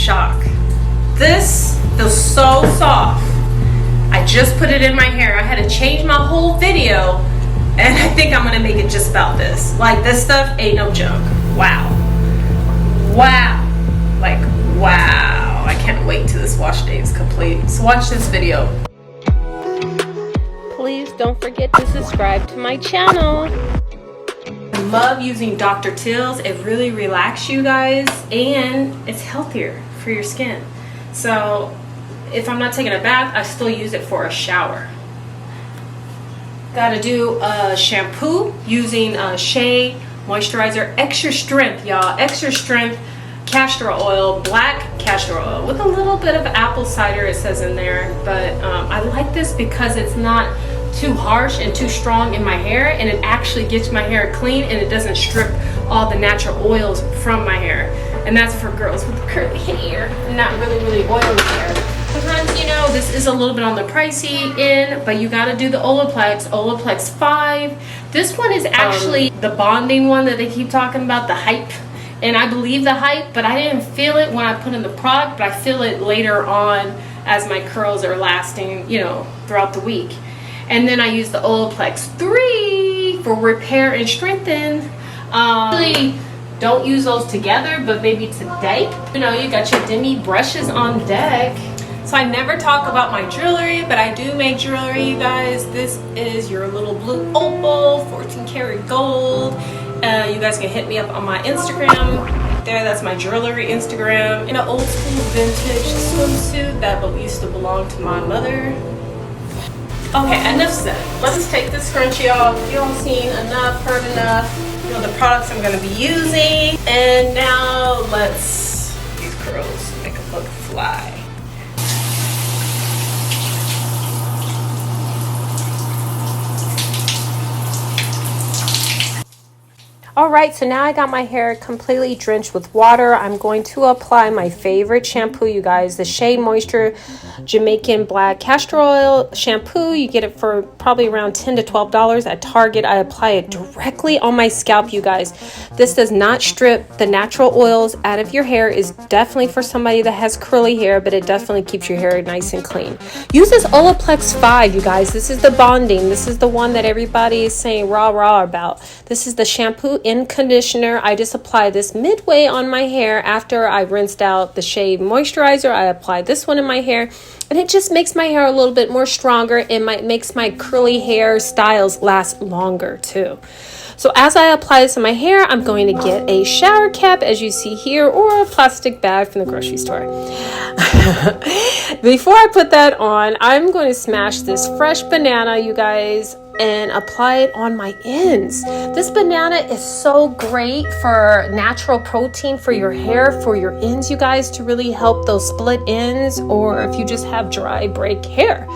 shock. This feels so soft. I just put it in my hair. I had to change my whole video, and I think I'm gonna make it just about this. Like, this stuff ain't no joke. Wow. Wow. Like, wow. I can't wait till this wash day is complete. So watch this video. Please don't forget to subscribe to my channel. I love using Dr.Teals. It really relaxes you guys, and it's healthier for your skin. So if I'm not taking a bath, I still use it for a shower. Gotta do a shampoo using Shea moisturizer, extra strength, y'all. Extra strength castor oil, black castor oil with a little bit of apple cider, it says in there. But I like this because it's not too harsh and too strong in my hair, and it actually gets my hair clean, and it doesn't strip all the natural oils from my hair. And that's for girls with curly hair and not really oily hair. Sometimes, you know, this is a little bit on the pricey end, but you got to do the Olaplex 5. This one is actually the bonding one that they keep talking about, the hype. And I believe the hype, but I didn't feel it when I put in the product, but I feel it later on as my curls are lasting, you know, throughout the week. And then I use the Olaplex 3 for repair and strengthen. Really don't use those together, but maybe today. You know, you got your demi brushes on deck. So I never talk about my jewelry, but I do make jewelry, you guys. This is your little blue opal, 14 karat gold. You guys can hit me up on my Instagram. There, that's my jewelry Instagram. In an old school vintage swimsuit that used to belong to my mother. Okay, enough said. Let's take this scrunchie off. You all seen enough, heard enough. You know the products I'm gonna be using. And now let's these curls make them look fly. All right, so now I got my hair completely drenched with water. I'm going to apply my favorite shampoo, you guys, the Shea Moisture Jamaican Black Castor Oil Shampoo. You get it for probably around $10 to $12 at Target. I apply it directly on my scalp, you guys. This does not strip the natural oils out of your hair. Is definitely for somebody that has curly hair, but it definitely keeps your hair nice and clean. Use this Olaplex 5, you guys. This is the bonding. This is the one that everybody is saying rah about. This is the shampoo and conditioner. I just apply this midway on my hair after I rinsed out the Shea moisturizer. I apply this one in my hair, and it just makes my hair a little bit more stronger, and makes my curly hair styles last longer too. So as I apply this in my hair, I'm going to get a shower cap, as you see here, or a plastic bag from the grocery store. Before I put that on, I'm going to smash this fresh banana, you guys, and apply it on my ends. This banana is so great for natural protein for your hair, for your ends, you guys, to really help those split ends, or if you just have dry break hair.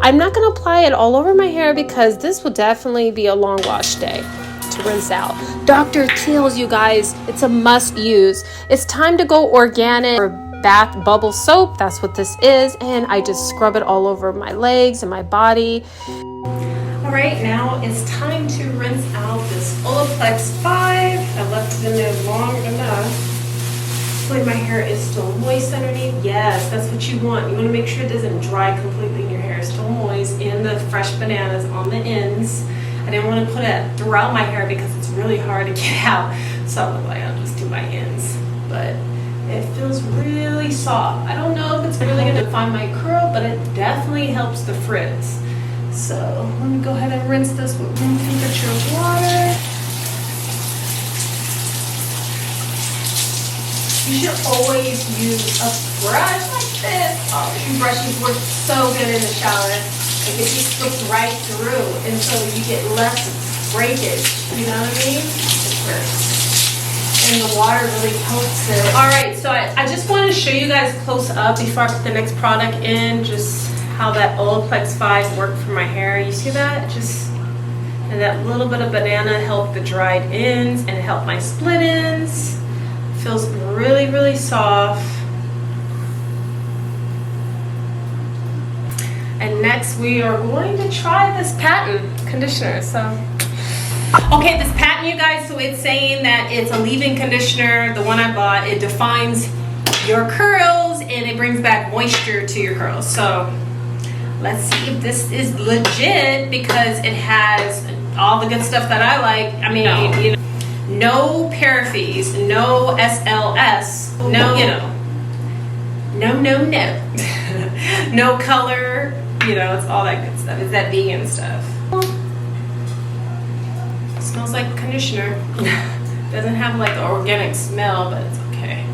I'm not going to apply it all over my hair because this will definitely be a long wash day to rinse out. Dr.Teals, you guys, it's a must use. It's time to go organic or bath bubble soap. That's what this is, and I just scrub it all over my legs and my body. All right, now it's time to rinse out this Olaplex 5. I left it in there long enough. Hopefully my hair is still moist underneath. Yes, that's what you want. You want to make sure it doesn't dry completely and your hair is still moist, and the fresh bananas on the ends. I didn't want to put it throughout my hair because it's really hard to get out. So I was like, I'll just do my ends. But it feels really soft. I don't know if it's really going to define my curl, but it definitely helps the frizz. So let me go ahead and rinse this with room temperature water. You should always use a brush like this. Oh, these brushes work so good in the shower. Like it just slips right through, and so you get less breakage. You know what I mean? It works. And the water really helps it. All right, so I just want to show you guys close up before I put the next product in, just how that Olaplex 5 worked for my hair. You see that? Just, and that little bit of banana helped the dried ends and helped my split ends. Feels really soft. And next we are going to try this patent conditioner. So okay, this patent, you guys, so it's saying that it's a leave-in conditioner. The one I bought, it defines your curls curls and it brings back moisture to your curls. So let's see if this is legit, because it has all the good stuff that I like. I mean, you know, no parabens, no SLS, no, you know, no no color, you know, it's all that good stuff. It's that vegan stuff. It smells like conditioner. Doesn't have like the organic smell, but it's okay.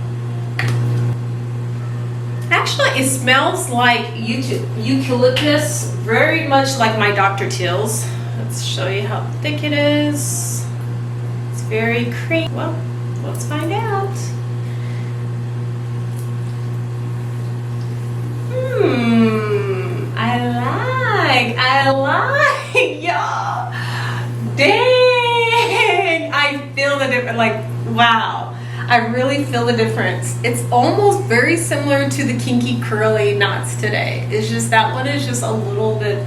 Actually, it smells like eucalyptus, very much like my Dr.Teals. Let's show you how thick it is. It's very creamy. Well, let's find out. I like, y'all. Dang, I feel the difference. Like, wow, I really feel the difference. It's almost very similar to the kinky curly knots today. It's just that one is just a little bit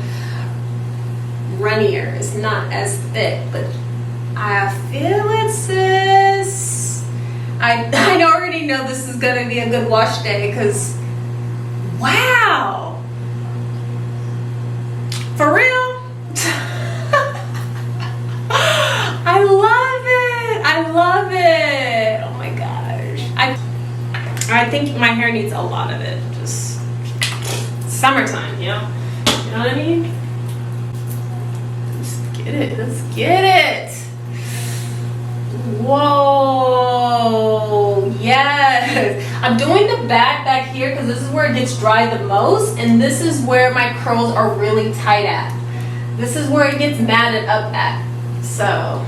runnier. It's not as thick, but I feel it, sis. I already know this is gonna be a good wash day, because wow, for real. I love it. I love it. Oh my gosh. I think my hair needs a lot of it. Just summertime, you know? You know what I mean? Let's get it. Let's get it. Whoa. Yes. I'm doing the back here because this is where it gets dry the most, and this is where my curls are really tight at. This is where it gets matted up at. So,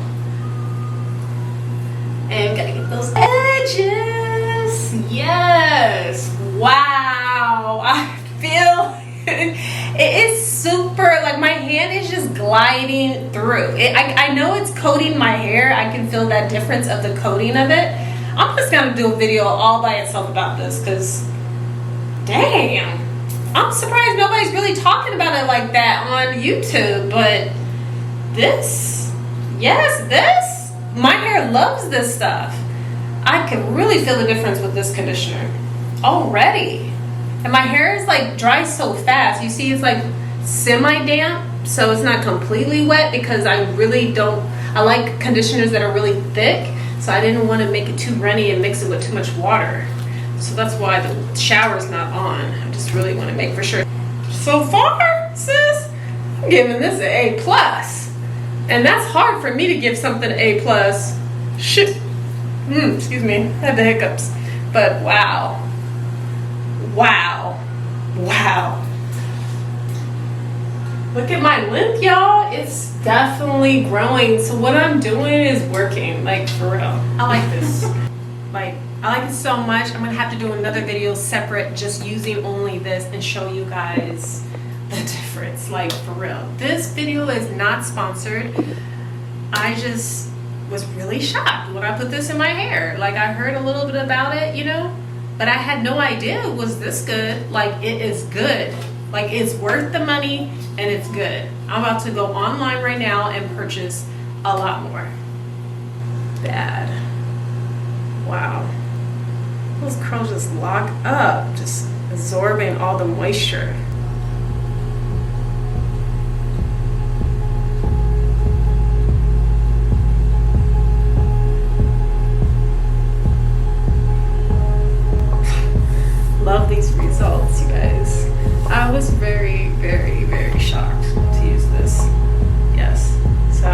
and gotta get those edges. Yes. Wow. I feel it is super, like my hand is just gliding through it. I know it's coating my hair. I can feel that difference of the coating of it. I'm just gonna do a video all by itself about this, because damn, I'm surprised nobody's really talking about it like that on YouTube. But this, yes, this, my hair loves this stuff. I can really feel the difference with this conditioner already. And my hair is like dry so fast. You see, it's like semi-damp, so it's not completely wet, because I really don't, I like conditioners that are really thick, so I didn't want to make it too runny and mix it with too much water. So that's why the shower's not on. I just really want to make for sure. So far, sis, I'm giving this an A+. And that's hard for me to give something an A+. Shit. Excuse me, I had the hiccups. But wow. Wow. Wow. Look at my length, y'all. It's definitely growing. So what I'm doing is working, like, for real. I like this. Like, I like it so much. I'm gonna have to do another video separate, just using only this, and show you guys the difference, like, for real. This video is not sponsored. I just was really shocked when I put this in my hair. Like, I heard a little bit about it, you know, but I had no idea it was this good. Like, it is good. Like, it's worth the money, and it's good. I'm about to go online right now and purchase a lot more. Bad. Wow. Those curls just lock up, just absorbing all the moisture. Love these results, you guys. I was very, very, very shocked to use this. Yes. So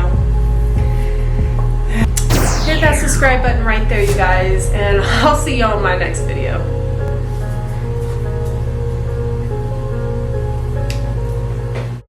hit that subscribe button right there, you guys, and I'll see y'all in my next video.